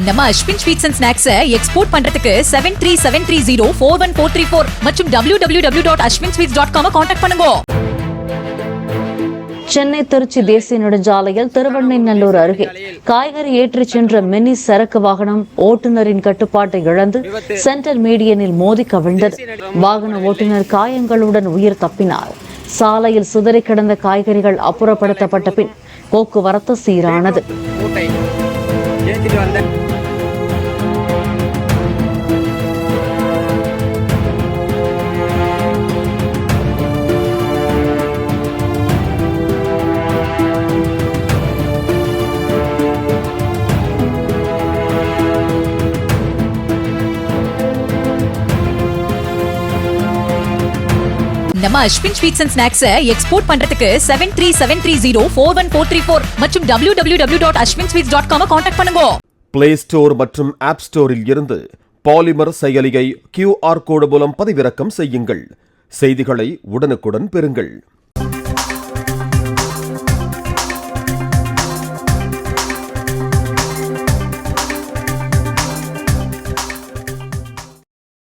நம்ம Ashwin sweets and snacks export பண்றதுக்கு 7373041434 மற்றும் www.ashwinsweets.com கான்டாக்ட் பண்ணுங்க. சென்னை திருச்சி தேசிய நெடுஞ்சாலையில் திருவெண்ணெய்நல்லூர் அருகே காய்கறி ஏற்றிச் சென்ற மினி சரக்கு வாகனம் ஓட்டுநரின் கட்டுப்பாட்டை இழந்து சென்டர் மீடியனில் மோதி கவிழ்ந்தது. வாகன ஓட்டுநர் காயங்களுடன் உயிர் தப்பினார். சாலையில் சிதறி கிடந்த காய்கறிகள் அப்புறப்படுத்தப்பட்ட பின் போக்குவரத்து சீரானது. நம்ம Ashwin sweets and snacks export பண்றதுக்கு 7373041434 மற்றும் www.ashwinsweets.com கான்டாக்ட் பண்ணுங்க. பிளே ஸ்டோர் மற்றும் ஆப் ஸ்டோரில் இருந்து பாலிமர் செயலியை QR கோடு மூலம் பதிவிறக்கம் செய்யுங்கள். செய்திகளை உடனுக்குடன் பெறுங்கள்.